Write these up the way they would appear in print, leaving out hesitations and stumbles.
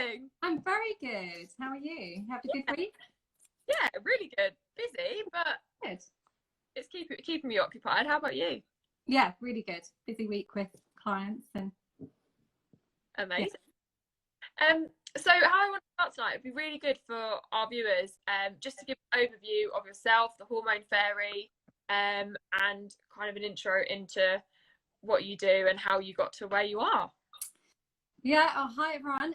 doing? I'm very good. How are you? Have a good week? Yeah, really good. Busy, but Good. it's keeping me occupied. How about you? Yeah, really good. Busy week with clients and Amazing. So how I want to start tonight, it'd be really good for our viewers, just to give an overview of yourself, the Hormone Fairy, and kind of an intro into what you do and how you got to where you are. yeah. Oh, hi everyone.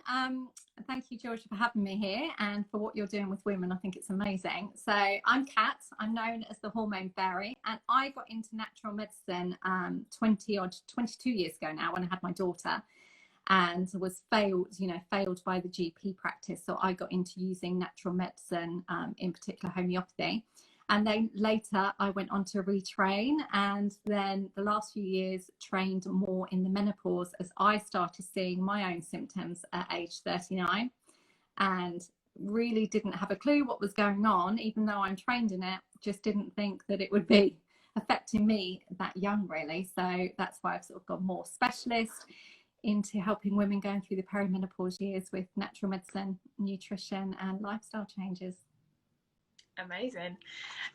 Thank you, Georgia, for having me here and for what you're doing with women. I think it's amazing. So I'm Kat. I'm known as the Hormone Fairy, and I got into natural medicine 22 years ago now when I had my daughter, and was failed by the GP practice. So I got into using natural medicine, in particular homeopathy. And then later I went on to retrain, and then the last few years trained more in the menopause as I started seeing my own symptoms at age 39, and really didn't have a clue what was going on, even though I'm trained in it. Just didn't think that it would be affecting me that young, really. So that's why I've sort of gone more specialist into helping women going through the perimenopause years with natural medicine, nutrition and lifestyle changes. Amazing.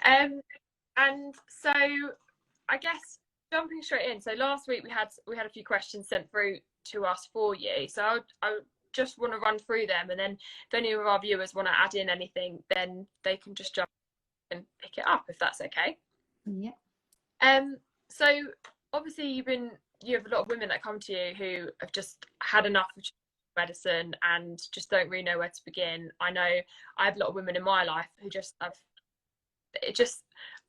And so I guess jumping straight in, so last week we had a few questions sent through to us for you, so I just want to run through them, and then if any of our viewers want to add in anything, then they can just jump and pick it up, if that's okay. Yeah. So obviously you have a lot of women that come to you who have just had enough of medicine and just don't really know where to begin. I know I have a lot of women in my life who just have it. Just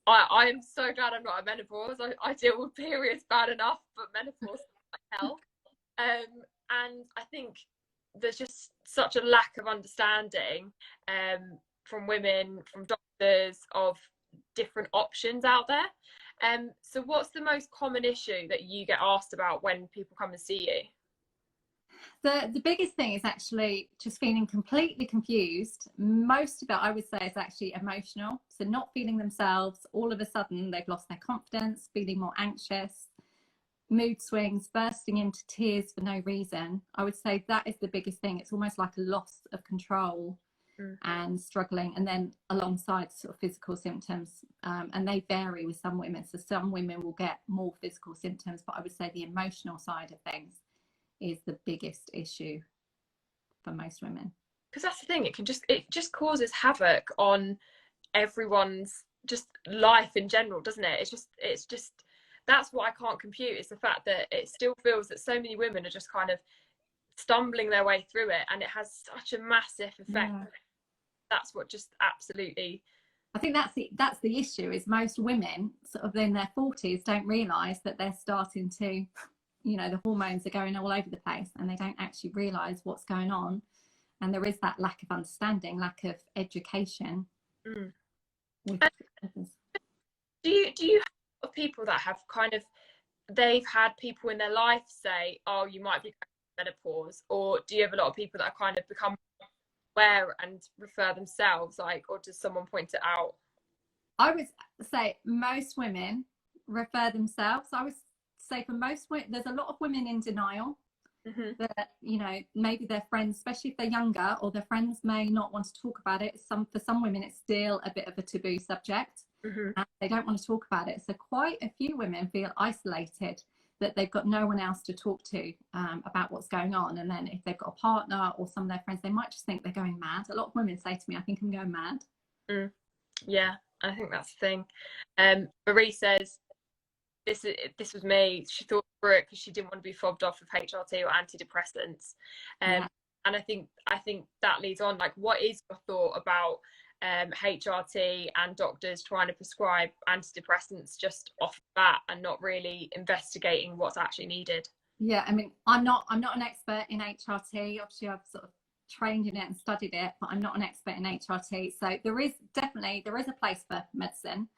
I'm so glad I'm not at menopause. I deal with periods bad enough, but menopause is like hell. And I think there's just such a lack of understanding from women, from doctors, of different options out there. So what's the most common issue that you get asked about when people come and see you? The biggest thing is actually just feeling completely confused. Most of it, I would say, is actually emotional. So not feeling themselves. All of a sudden, they've lost their confidence, feeling more anxious, mood swings, bursting into tears for no reason. I would say that is the biggest thing. It's almost like a loss of control and struggling. And then alongside sort of physical symptoms, and they vary with some women. So some women will get more physical symptoms, but I would say the emotional side of things is the biggest issue for most women. Because that's the thing, it just causes havoc on everyone's just life in general, doesn't it? It's just that's what I can't compute, is the fact that it still feels that so many women are just kind of stumbling their way through it, and it has such a massive effect. Yeah. That's what just absolutely, I think that's the issue, is most women sort of in their 40s don't realize that they're starting to, the hormones are going all over the place, and they don't actually realize what's going on. And there is that lack of understanding, lack of education. Do you have people that have kind of, they've had people in their life say, oh, you might be menopause, or do you have a lot of people that are kind of become aware and refer themselves, like, or does someone point it out? I would say most women refer themselves. I would say for most women, there's a lot of women in denial that, maybe their friends, especially if they're younger, or their friends may not want to talk about it. For some women, it's still a bit of a taboo subject, and they don't want to talk about it. So quite a few women feel isolated, that they've got no one else to talk to about what's going on. And then if they've got a partner or some of their friends, they might just think they're going mad. A lot of women say to me, I think I'm going mad. Yeah, I think that's the thing. Marie says, this was me. She thought through it because she didn't want to be fobbed off of HRT or antidepressants. And I think that leads on, like, what is your thought about HRT and doctors trying to prescribe antidepressants just off the bat and not really investigating what's actually needed? Yeah, I mean, I'm not an expert in HRT. Obviously, I've sort of trained in it and studied it, but I'm not an expert in HRT. So there is a place for medicine.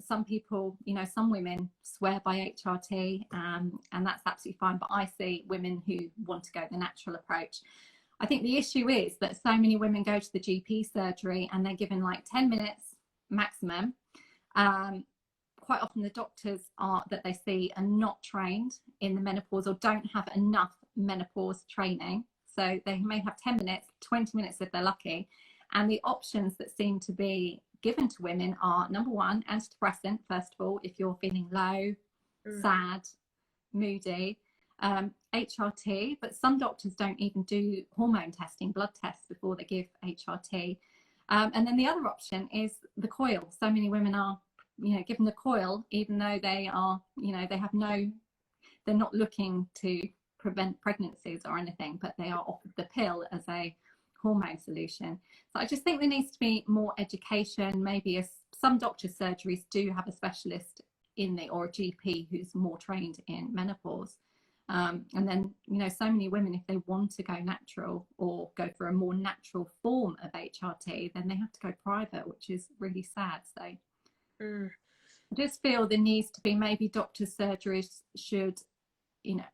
Some people, some women swear by HRT, and that's absolutely fine. But I see women who want to go the natural approach. I think the issue is that so many women go to the GP surgery and they're given like 10 minutes maximum. Quite often the doctors that they see are not trained in the menopause, or don't have enough menopause training. So they may have 10 minutes, 20 minutes if they're lucky. And the options that seem to be given to women are, number one, antidepressant, first of all, if you're feeling low, sad, moody, HRT, but some doctors don't even do hormone testing, blood tests, before they give HRT. And then the other option is the coil. So many women are, given the coil, even though they are, they have they're not looking to prevent pregnancies or anything, but they are offered the pill as a hormone solution. So I just think there needs to be more education. Maybe some doctor surgeries do have a specialist or a GP who's more trained in menopause. And then, so many women, if they want to go natural or go for a more natural form of HRT, then they have to go private, which is really sad. So I just feel there needs to be, maybe doctor surgeries should,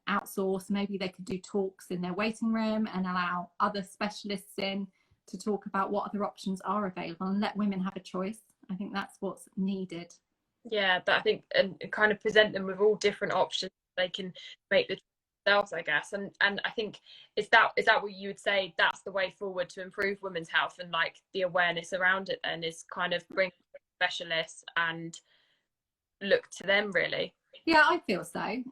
outsource. Maybe they could do talks in their waiting room and allow other specialists in to talk about what other options are available and let women have a choice. I think that's what's needed. Yeah, that I think, and kind of present them with all different options they can make the themselves, I guess. And I think is that what you would say, that's the way forward to improve women's health, and like the awareness around it then is kind of bring specialists and look to them, really? Yeah, I feel so.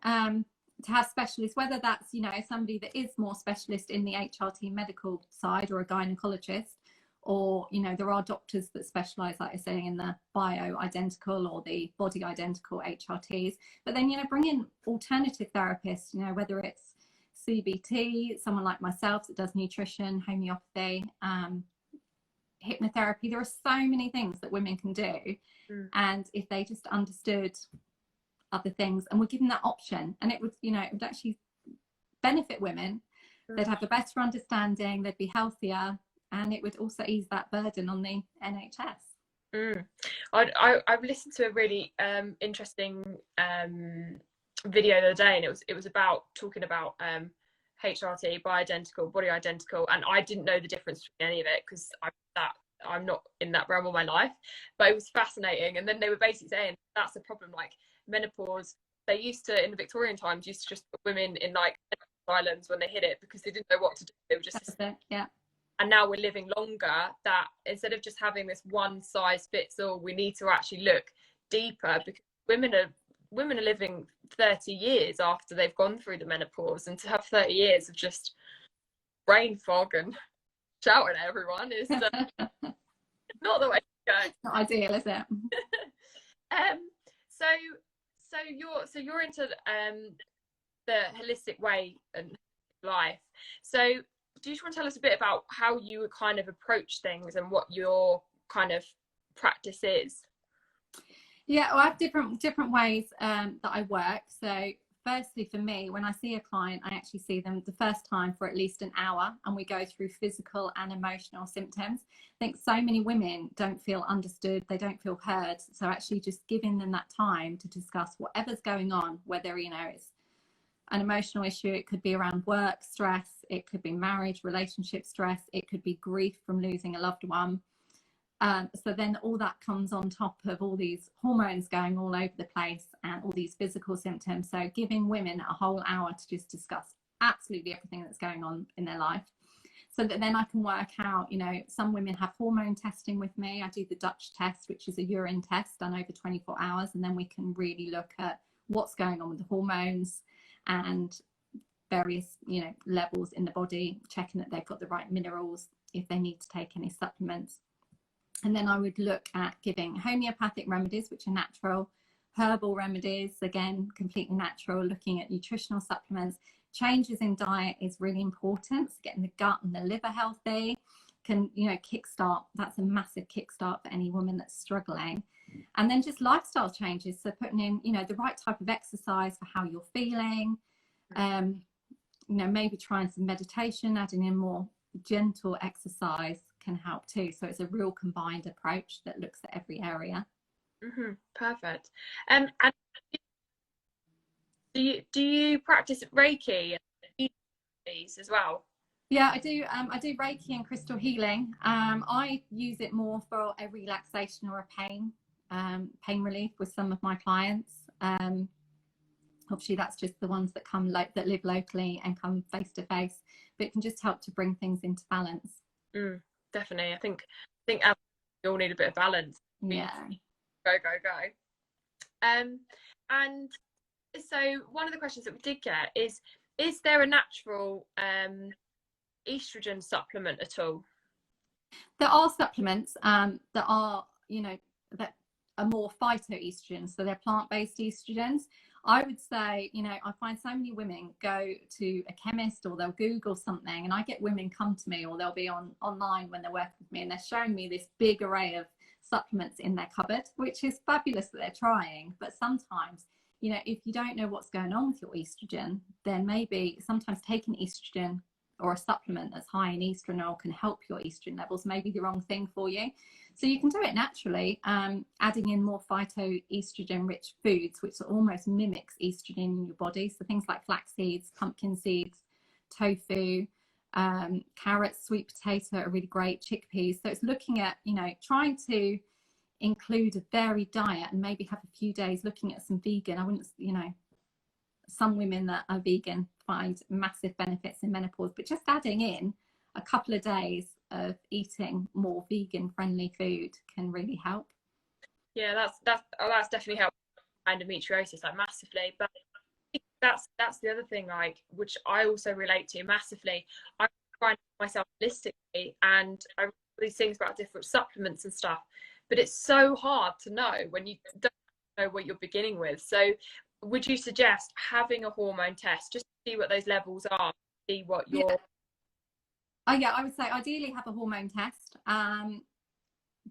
To have specialists, whether that's somebody that is more specialist in the HRT medical side, or a gynecologist, or there are doctors that specialize, like I say, in the bio-identical or the body-identical HRTs. But then bring in alternative therapists, whether it's CBT, someone like myself that does nutrition, homeopathy, hypnotherapy. There are so many things that women can do, and if they just understood other things and were given that option, and it would it would actually benefit women. They'd have a better understanding, they'd be healthier, and it would also ease that burden on the NHS. I've listened to a really interesting video the other day, and it was about talking about HRT, bioidentical, body identical, and I didn't know the difference between any of it because I'm not in that realm of my life, but it was fascinating. And then they were basically saying that's a problem, like menopause, they used to, in the Victorian times, used to just put women in like asylums when they hit it because they didn't know what to do. They were just yeah. And now we're living longer, that instead of just having this one size fits all, we need to actually look deeper, because women are living 30 years after they've gone through the menopause, and to have 30 years of just brain fog and shouting at everyone is not the way to go. It's not ideal, is it? So you're into the holistic way and life. So do you just want to tell us a bit about how you kind of approach things and what your kind of practice is? Yeah, well, I have different ways that I work. So firstly, for me, when I see a client, I actually see them the first time for at least an hour, and we go through physical and emotional symptoms. I think so many women don't feel understood, they don't feel heard. So actually just giving them that time to discuss whatever's going on, whether it's an emotional issue, it could be around work stress, it could be marriage, relationship stress, it could be grief from losing a loved one. So then all that comes on top of all these hormones going all over the place and all these physical symptoms. So giving women a whole hour to just discuss absolutely everything that's going on in their life, so that then I can work out, some women have hormone testing with me. I do the Dutch test, which is a urine test done over 24 hours. And then we can really look at what's going on with the hormones and various, levels in the body, checking that they've got the right minerals, if they need to take any supplements. And then I would look at giving homeopathic remedies, which are natural, herbal remedies, again, completely natural, looking at nutritional supplements. Changes in diet is really important. So getting the gut and the liver healthy can, kickstart, that's a massive kickstart for any woman that's struggling. And then just lifestyle changes. So putting in, the right type of exercise for how you're feeling, maybe trying some meditation, adding in more gentle exercise can help too. So it's a real combined approach that looks at every area. Perfect. And do you practice Reiki as well? Yeah, I do. I do Reiki and crystal healing. I use it more for a relaxation or a pain relief with some of my clients. Obviously that's just the ones that come that live locally and come face to face. but it can just help to bring things into balance. Definitely. I think we all need a bit of balance. Yeah. Go. And so one of the questions that we did get is there a natural estrogen supplement at all? There are supplements that are, that are more phytoestrogens, so they're plant-based estrogens. I would say, I find so many women go to a chemist or they'll Google something, and I get women come to me, or they'll be online when they're working with me, and they're showing me this big array of supplements in their cupboard, which is fabulous that they're trying. But sometimes, if you don't know what's going on with your estrogen, then maybe sometimes taking estrogen or a supplement that's high in estradiol can help your estrogen levels, maybe the wrong thing for you. So you can do it naturally, adding in more phytoestrogen rich foods, which almost mimics estrogen in your body. So things like flax seeds, pumpkin seeds, tofu, carrots, sweet potato are really great, chickpeas. So it's looking at, trying to include a varied diet and maybe have a few days looking at some vegan. I wouldn't, some women that are vegan find massive benefits in menopause, but just adding in a couple of days of eating more vegan friendly food can really help. Yeah, that's definitely helped endometriosis, like, massively. But I think that's the other thing, like, which I also relate to massively. I find myself holistically, and I read these things about different supplements and stuff, but it's so hard to know when you don't know what you're beginning with. So would you suggest having a hormone test just to see what those levels are, see what you're... Yeah, I would say ideally have a hormone test.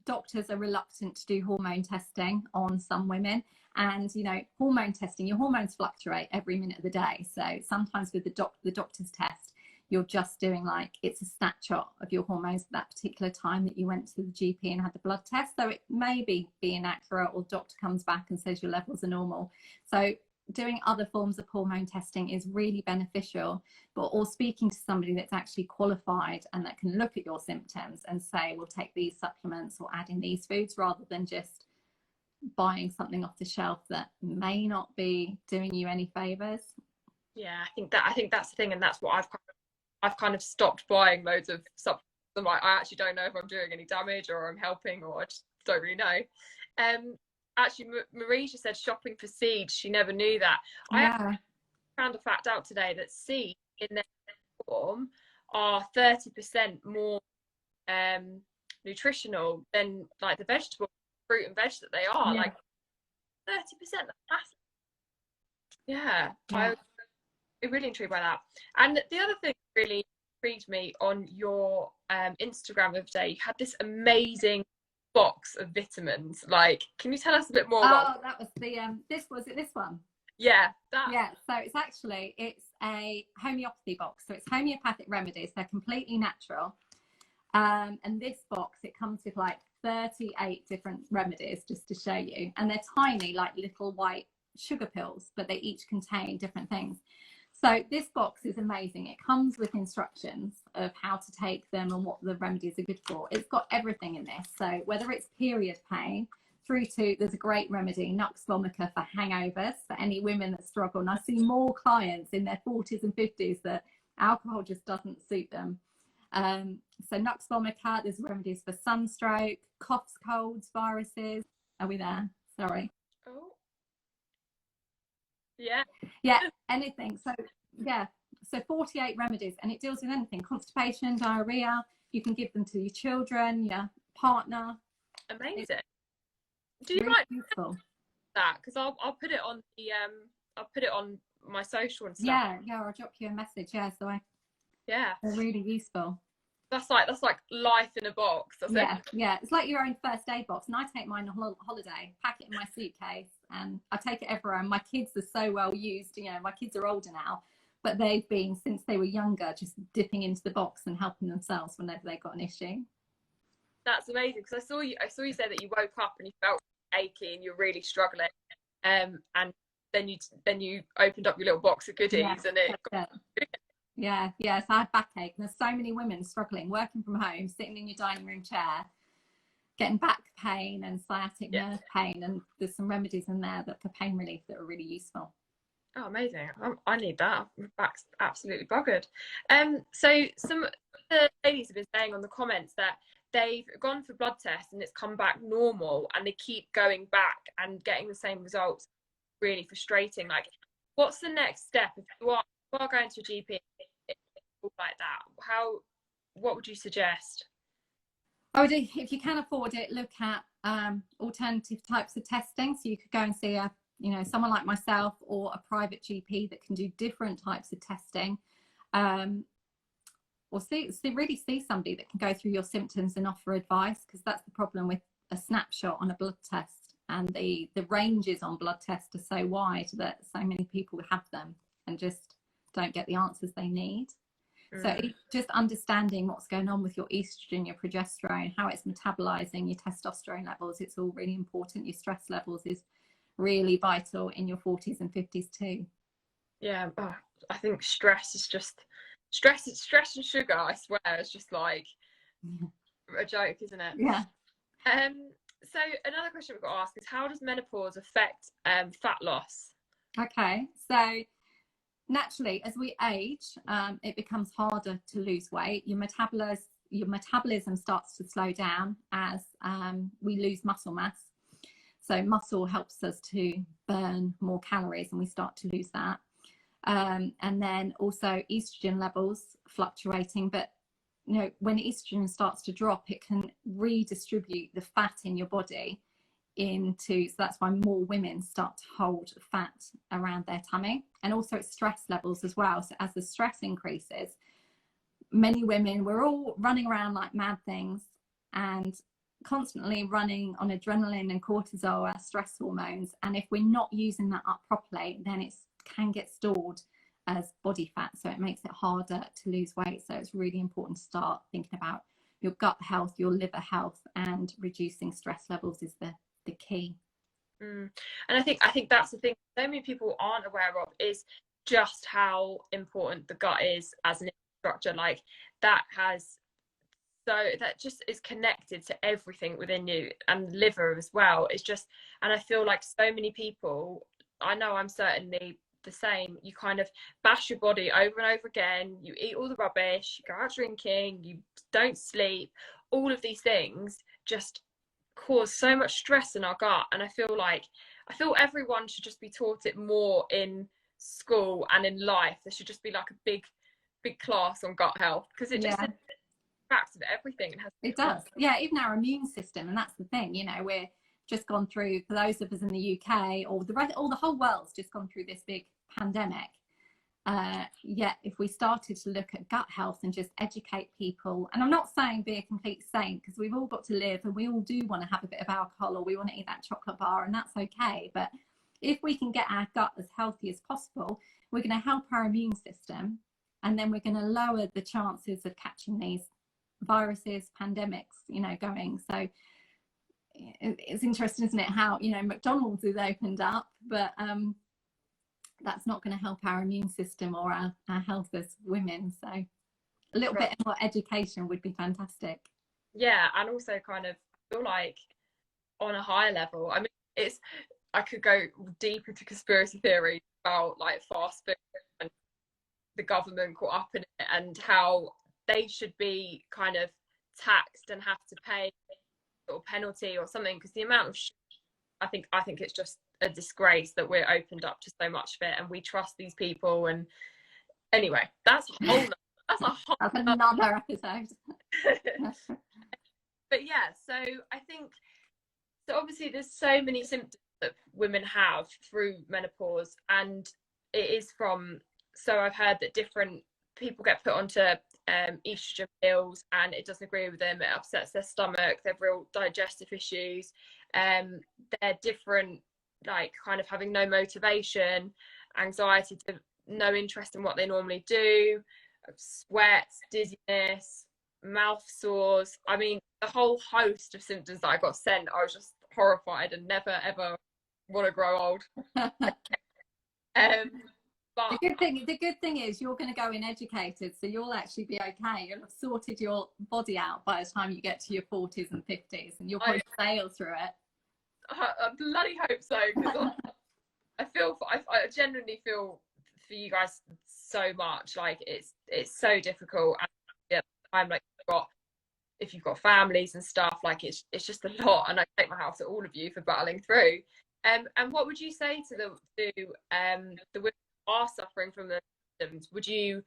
Doctors are reluctant to do hormone testing on some women, and hormone testing, your hormones fluctuate every minute of the day. So sometimes with the doctor's test, you're just doing, like, it's a snapshot of your hormones at that particular time that you went to the GP and had the blood test. So it may be inaccurate, or doctor comes back and says your levels are normal. So doing other forms of hormone testing is really beneficial, or speaking to somebody that's actually qualified and that can look at your symptoms and say, we'll take these supplements or add in these foods, rather than just buying something off the shelf that may not be doing you any favors. Yeah, I think that's the thing, and that's what I've kind of stopped buying loads of supplements. I'm like, I actually don't know if I'm doing any damage or I'm helping, or I just don't really know. Actually, Marie just said shopping for seeds. She never knew that. Yeah. I found a fact out today that seeds in their form are 30% more nutritional than, like, the vegetable, fruit and veg that they are. Yeah. Like 30%. That's massive. Yeah. I'm really intrigued by that. And the other thing that really intrigued me on your Instagram the other day, you had this amazing box of vitamins. Like, can you tell us a bit more about... that was the this one? Yeah, so it's a homeopathy box. So it's homeopathic remedies. They're completely natural, and this box, it comes with like 38 different remedies, just to show you, and they're tiny, like little white sugar pills, but they each contain different things. So this box is amazing. It comes with instructions of how to take them and what the remedies are good for. It's got everything in this. So whether it's period pain, through to, there's a great remedy, Nux vomica, for hangovers, for any women that struggle. And I see more clients in their 40s and 50s that alcohol just doesn't suit them. So Nux vomica, there's remedies for sunstroke, coughs, colds, viruses. Are we there? Sorry. Oh. Yeah. Yeah, anything. So 48 remedies, and it deals with anything: constipation, diarrhea. You can give them to your children, your partner. Amazing. Do you really like useful. that? Because I'll put it on the I'll put it on my social and stuff. Yeah, I'll drop you a message. Yeah, so they're really useful. That's like life in a box. Yeah, it's like your own first aid box. And I take mine on holiday, pack it in my suitcase, and I take it everywhere. And my kids are so well used. My kids are older now, but they've been, since they were younger, just dipping into the box and helping themselves whenever they got an issue. That's amazing, because I saw you say that you woke up and you felt achy and you're really struggling, and then you opened up your little box of goodies, and it. Yeah, so I had backache, and there's so many women struggling, working from home, sitting in your dining room chair, getting back pain and sciatic nerve pain, and there's some remedies in there that for pain relief that are really useful. Oh, amazing. I need that. My back's absolutely buggered. So some of the ladies have been saying on the comments that they've gone for blood tests and it's come back normal, and they keep going back and getting the same results. Really frustrating. Like, what's the next step if you are going to a GP like that? What would you suggest? I would, if you can afford it, look at alternative types of testing. So you could go and see a, someone like myself or a private GP that can do different types of testing, or really see somebody that can go through your symptoms and offer advice, because that's the problem with a snapshot on a blood test, and the ranges on blood tests are so wide that so many people have them and just don't get the answers they need. So just understanding what's going on with your estrogen, your progesterone, how it's metabolizing, your testosterone levels, it's all really important. Your stress levels is really vital in your 40s and 50s too. Yeah, I think stress and sugar, I swear, it's just like a joke, isn't it? Yeah. So another question we've got to ask is, how does menopause affect fat loss? Okay, so naturally, as we age, it becomes harder to lose weight. Your metabolism starts to slow down as we lose muscle mass. So muscle helps us to burn more calories, and we start to lose that. And then also estrogen levels fluctuating, but when estrogen starts to drop, it can redistribute the fat in your body so that's why more women start to hold fat around their tummy, and also it's stress levels as well. So as the stress increases, many women, we're all running around like mad things and constantly running on adrenaline and cortisol, our stress hormones, and if we're not using that up properly, then it can get stored as body fat, so it makes it harder to lose weight. So it's really important to start thinking about your gut health, your liver health, and reducing stress levels is the key. And I think that's the thing so many people aren't aware of, is just how important the gut is as an infrastructure. Like, that just is connected to everything within you, and liver as well. It's just, and I feel like so many people, I know I'm certainly the same, you kind of bash your body over and over again, you eat all the rubbish, you go out drinking, you don't sleep, all of these things just cause so much stress in our gut. And I feel everyone should just be taught it more in school and in life. There should just be like a big class on gut health, because it just impacts of everything. It does. Yeah, even our immune system, and that's the thing, we're just gone through, for those of us in the UK or the whole world's just gone through this big pandemic. Yet if we started to look at gut health and just educate people, and I'm not saying be a complete saint, because we've all got to live and we all do want to have a bit of alcohol, or we want to eat that chocolate bar, and that's okay. But if we can get our gut as healthy as possible, we're going to help our immune system, and then we're going to lower the chances of catching these viruses, pandemics, going. So it's interesting, isn't it, how McDonald's is opened up, but that's not going to help our immune system or our health as women. So a little bit more education would be fantastic. Yeah, and also kind of feel like on a higher level, I mean, I could go deep into conspiracy theory about like fast food and the government caught up in it, and how they should be kind of taxed and have to pay or penalty or something, because the amount of I think it's just a disgrace that we're opened up to so much of it, and we trust these people. And anyway, that's another episode. But yeah, so I think, so obviously there's so many symptoms that women have through menopause, and it is so I've heard that different people get put onto estrogen pills and it doesn't agree with them, it upsets their stomach, they have real digestive issues, they're different, like kind of having no motivation, anxiety, to no interest in what they normally do, sweats, dizziness, mouth sores. I mean, the whole host of symptoms that I got sent, I was just horrified and never ever want to grow old. But the good thing is you're going to go in educated, so you'll actually be okay. You'll have sorted your body out by the time you get to your 40s and 50s, and you'll probably sail through it. I bloody hope so, because I genuinely feel for you guys so much. Like it's so difficult, and yeah, I'm like if you've got families and stuff, like it's just a lot, and I take my hat off to all of you for battling through. And what would you say to the women who are suffering from the symptoms? Would you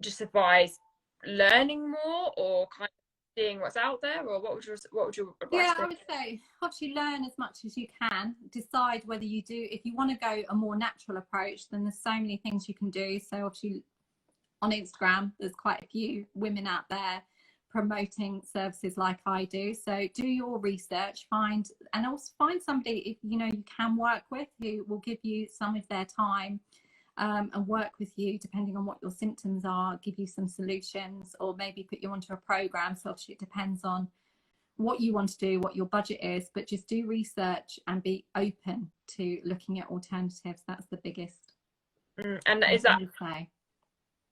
just advise learning more, or kind of seeing what's out there, or what would your advice be? I would say obviously learn as much as you can. Decide whether you do, if you want to go a more natural approach, then there's so many things you can do. So obviously on Instagram, there's quite a few women out there promoting services like I do. So do your research, and also find somebody you can work with, who will give you some of their time, and work with you depending on what your symptoms are, give you some solutions, or maybe put you onto a program. So obviously it depends on what you want to do, what your budget is, but just do research and be open to looking at alternatives. That's the biggest. And is that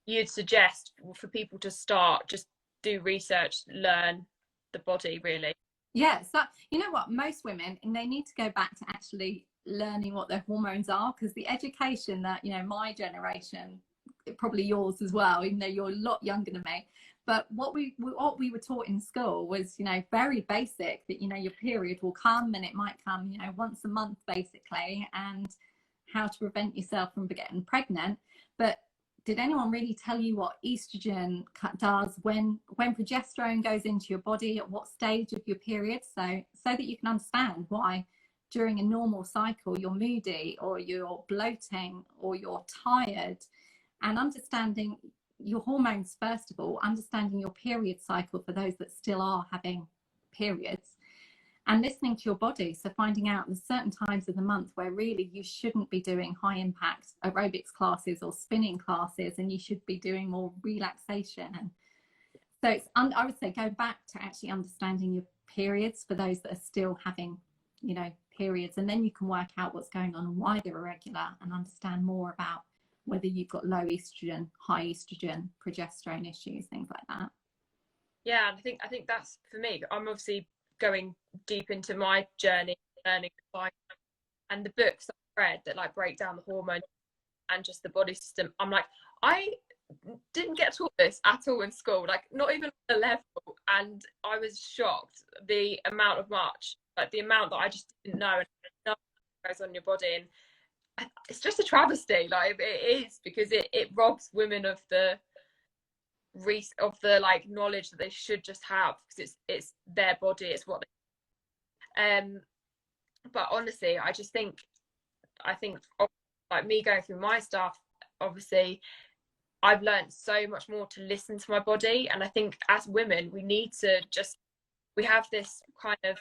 you'd suggest for people to start, just do research, learn the body, really? Yeah, so you know what, most women, and they need to go back to actually learning what their hormones are, because the education that my generation, probably yours as well, even though you're a lot younger than me, but what we were taught in school was very basic, that your period will come, and it might come once a month basically, and how to prevent yourself from getting pregnant. But did anyone really tell you what estrogen does, when progesterone goes into your body, at what stage of your period, so that you can understand why during a normal cycle you're moody, or you're bloating, or you're tired, and understanding your hormones first of all, understanding your period cycle for those that still are having periods, and listening to your body. So finding out there's certain times of the month where really you shouldn't be doing high impact aerobics classes or spinning classes, and you should be doing more relaxation. And so it's I would say go back to actually understanding your periods for those that are still having periods, and then you can work out what's going on and why they're irregular, and understand more about whether you've got low estrogen, high estrogen, progesterone issues, things like that. Yeah, and I think that's, for me, I'm obviously going deep into my journey, learning, and the books I've read that like break down the hormone and just the body system, I'm like, I didn't get taught this at all in school, like not even at a level, and I was shocked the amount that I just didn't know, and what goes on in your body. And it's just a travesty, like it is, because it robs women of the like knowledge that they should just have, because it's their body, it's what they but honestly, I think like me going through my stuff, obviously I've learned so much more to listen to my body. And I think as women, we have this kind of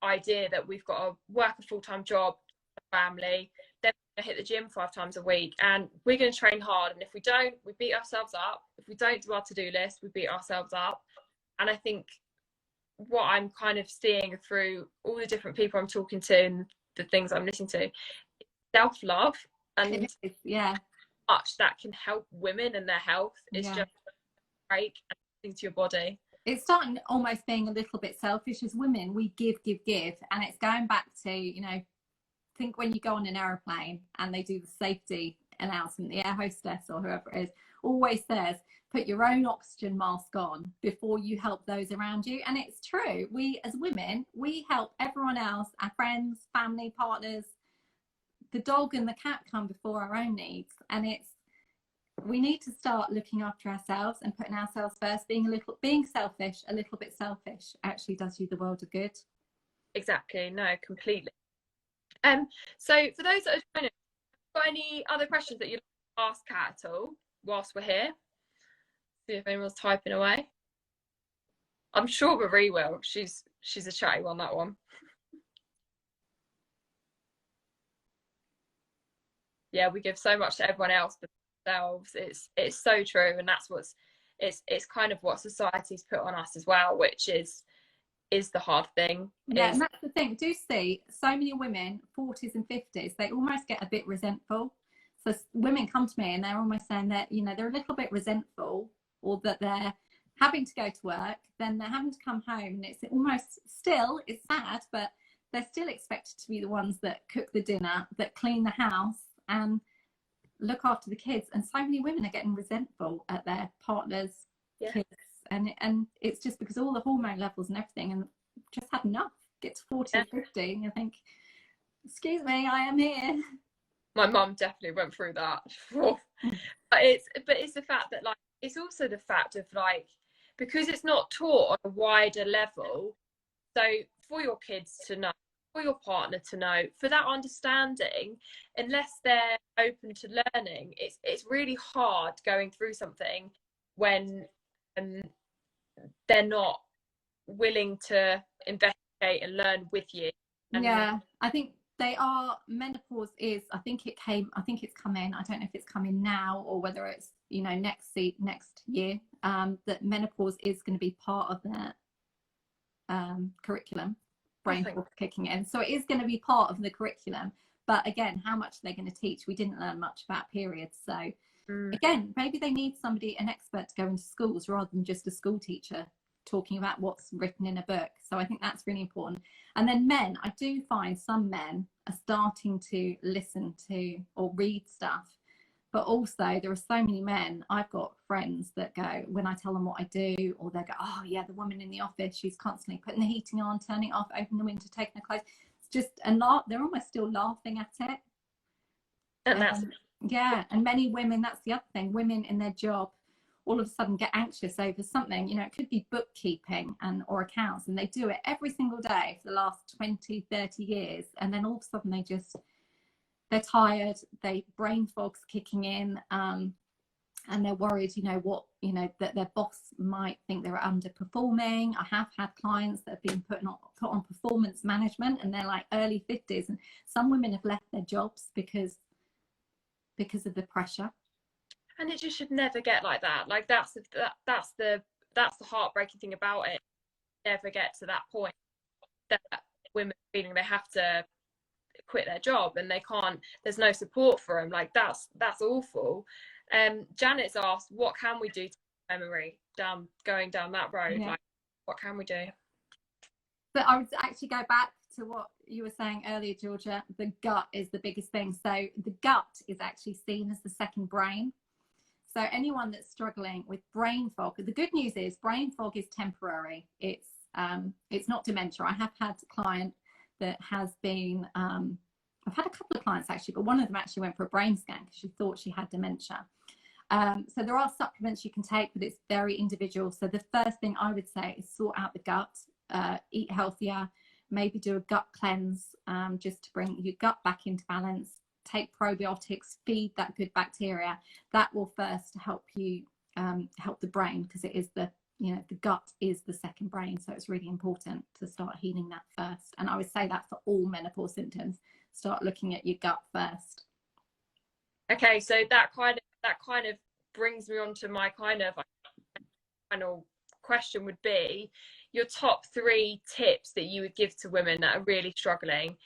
idea that we've got to work a full-time job, a family, then we're going to hit the gym 5 times a week, and we're going to train hard, and if we don't, we beat ourselves up. If we don't do our to-do list, we beat ourselves up. And I think what I'm kind of seeing through all the different people I'm talking to and the things I'm listening to, self-love, and much that can help women and their health. It's just break and listening to your body. It's starting almost being a little bit selfish. As women, we give, and it's going back to think when you go on an aeroplane and they do the safety announcement, the air hostess or whoever it is always says, put your own oxygen mask on before you help those around you. And it's true. We as women, we help everyone else, our friends, family, partners. The dog and the cat come before our own needs. And we need to start looking after ourselves and putting ourselves first. Being selfish, a little bit selfish, actually does you the world of good. Exactly. No, completely. So for those that are joining, got any other questions that you'd like to ask Kat at all whilst we're here? See if anyone's typing away. I'm sure Marie will. She's a chatty one, that one. Yeah, we give so much to everyone else but ourselves. It's so true, and that's it's kind of what society's put on us as well, which is the hard thing. Yeah, and that's the thing. Do see so many women, 40s and 50s, they almost get a bit resentful. So women come to me and they're almost saying that, they're a little bit resentful, or that they're having to go to work, then they're having to come home, and it's almost, still, it's sad, but they're still expected to be the ones that cook the dinner, that clean the house and look after the kids. And so many women are getting resentful at their partners, kids, and it's just because all the hormone levels and everything, and just had enough. Get to 40 or 50 and you think, excuse me, I am here. My mum definitely went through that. But it's the fact that, like, it's also the fact of, like, because it's not taught on a wider level, so for your kids to know, for your partner to know, for that understanding, unless they're open to learning, it's really hard going through something when they're not willing to investigate and learn with you. And yeah, I think they are. Menopause is, I think it's come in, I don't know if it's coming now or whether it's, you know, next year, that menopause is going to be part of their curriculum, brain fog kicking in, so it is going to be part of the curriculum. But again, how much they're going to teach, we didn't learn much about periods. So again, maybe they need somebody, an expert, to go into schools rather than just a school teacher talking about what's written in a book. So I think that's really important. And then men, I do find some men are starting to listen to or read stuff, but also there are so many men, I've got friends that go, when I tell them what I do, or they go, oh yeah, the woman in the office, she's constantly putting the heating on, turning it off, opening the window, taking her clothes. It's just, and they're almost still laughing at it. And yeah, and many women, that's the other thing, women in their job all of a sudden get anxious over something, you know, it could be bookkeeping and or accounts, and they do it every single day for the last 20, 30 years, and then all of a sudden they're tired, brain fog's kicking in, and they're worried, you know, what, you know, that their boss might think they're underperforming. I have had clients that have been put on performance management, and they're like early 50s, and some women have left their jobs because of the pressure. And it just should never get like that. Like, that's the heartbreaking thing about it. Never get to that point that women feeling they have to quit their job and they can't, there's no support for them. Like, that's awful. Janet's asked, what can we do to memory going down that road? Like, what can we do? But I would actually go back to what you were saying earlier, Georgia. The gut is the biggest thing. So the gut is actually seen as the second brain. So anyone that's struggling with brain fog, the good news is brain fog is temporary. It's not dementia. I have had a client that has been, I've had a couple of clients actually, but one of them actually went for a brain scan because she thought she had dementia. So there are supplements you can take, but it's very individual. So the first thing I would say is sort out the gut, eat healthier, maybe do a gut cleanse, just to bring your gut back into balance. Take probiotics, feed that good bacteria. That will first help you, help the brain, because it is the gut is the second brain. So it's really important to start healing that first. And I would say that for all menopause symptoms, start looking at your gut first. Okay, so that kind of brings me on to my kind of final question would be your top 3 tips that you would give to women that are really struggling.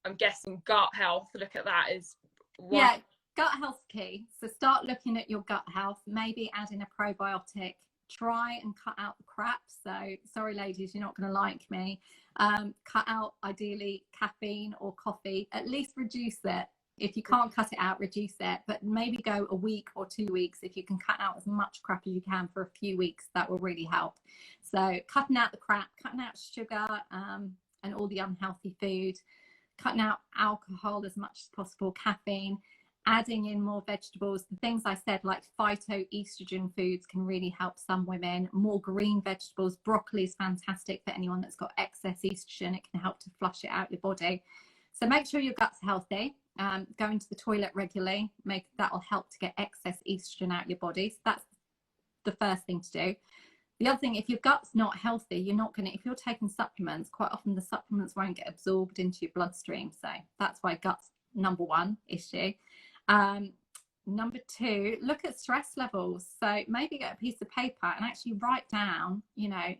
I'm guessing gut health, look at that as one. Yeah, gut health's key. So start looking at your gut health, maybe add in a probiotic, try and cut out the crap. So sorry ladies, you're not going to like me. Cut out ideally caffeine or coffee, at least reduce it. If you can't cut it out, reduce it, but maybe go a week or 2 weeks. If you can cut out as much crap as you can for a few weeks, that will really help. So cutting out the crap, cutting out sugar, and all the unhealthy food, cutting out alcohol as much as possible, caffeine, adding in more vegetables. The things I said, like phytoestrogen foods, can really help some women. More green vegetables. Broccoli is fantastic for anyone that's got excess estrogen. It can help to flush it out your body. So make sure your gut's healthy. Going to the toilet regularly, that'll help to get excess estrogen out your body. So that's the first thing to do. The other thing, if your gut's not healthy, you're not going to, if you're taking supplements, quite often the supplements won't get absorbed into your bloodstream. So that's why gut's number 1 issue. Number 2, look at stress levels. So maybe get a piece of paper and actually write down, you know,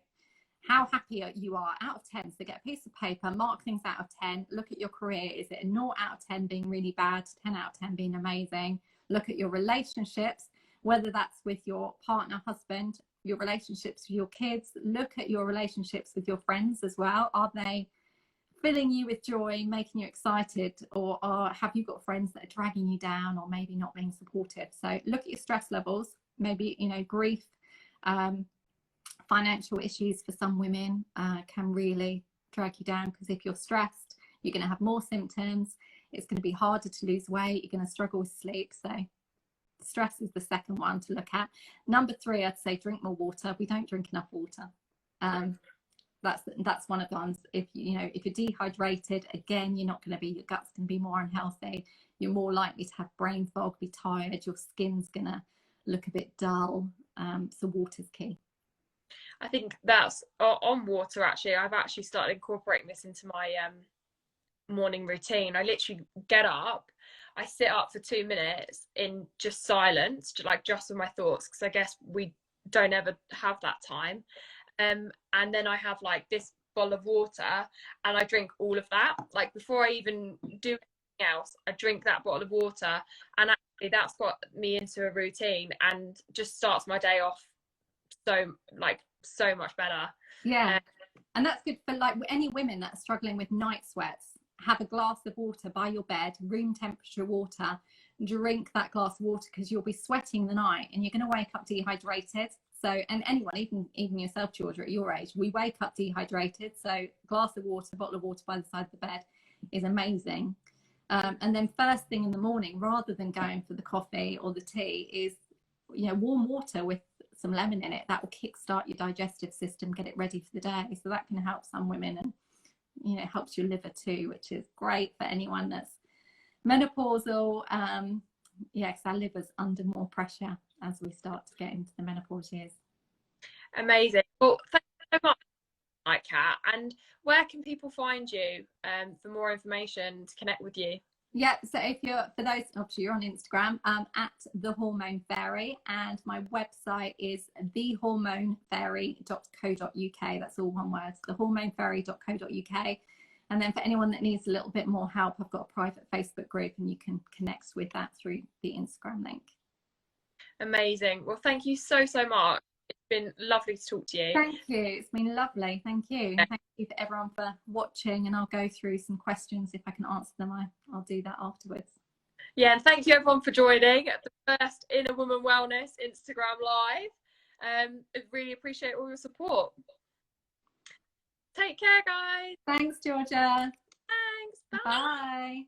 how happy you are out of 10. So get a piece of paper, mark things out of 10, look at your career. Is it a 0 out of 10 being really bad, 10 out of 10 being amazing? Look at your relationships, whether that's with your partner, husband, your relationships with your kids. Look at your relationships with your friends as well. Are they filling you with joy, making you excited, or have you got friends that are dragging you down or maybe not being supportive? So look at your stress levels, maybe, you know, grief, financial issues for some women can really drag you down, because if you're stressed, you're going to have more symptoms. It's going to be harder to lose weight. You're going to struggle with sleep. So stress is the second one to look at. Number 3, I'd say drink more water. We don't drink enough water. That's one of the ones. If you know, if you're dehydrated, again, you're not going to be, your gut's going to be more unhealthy. You're more likely to have brain fog, be tired. Your skin's going to look a bit dull. So water's key. I think that's on water. Actually, I've actually started incorporating this into my morning routine. I literally get up, I sit up for 2 minutes in just silence, like just with my thoughts, because I guess we don't ever have that time. And then I have like this bottle of water, and I drink all of that. Like before I even do anything else, I drink that bottle of water, and actually that's got me into a routine and just starts my day off so much better. Yeah. And that's good for like any women that are struggling with night sweats. Have a glass of water by your bed, room temperature water. Drink that glass of water, because you'll be sweating the night and you're going to wake up dehydrated. So, and anyone, even yourself, Georgia, at your age, we wake up dehydrated. So glass of water, bottle of water by the side of the bed is amazing. And then first thing in the morning, rather than going for the coffee or the tea, is, you know, warm water with some lemon in it. That will kickstart your digestive system, get it ready for the day. So that can help some women, and, you know, helps your liver too, which is great for anyone that's menopausal. Yes, our liver's under more pressure as we start to get into the menopause years. Amazing. Well, thank you so much, Kat. And where can people find you for more information, to connect with you? Yeah, so if you're, for those, obviously you're on Instagram, at the Hormone Fairy, and my website is thehormonefairy.co.uk. That's all one word, thehormonefairy.co.uk. And then for anyone that needs a little bit more help, I've got a private Facebook group, and you can connect with that through the Instagram link. Amazing. Well, thank you so much. It's been lovely to talk to you. Thank you. It's been lovely. Thank you. Yeah. Thank you for everyone for watching, and I'll go through some questions. If I can answer them, I'll do that afterwards. Yeah, and thank you everyone for joining the first Inner Woman Wellness Instagram Live. I really appreciate all your support. Take care, guys. Thanks, Georgia. Thanks. Bye. Bye.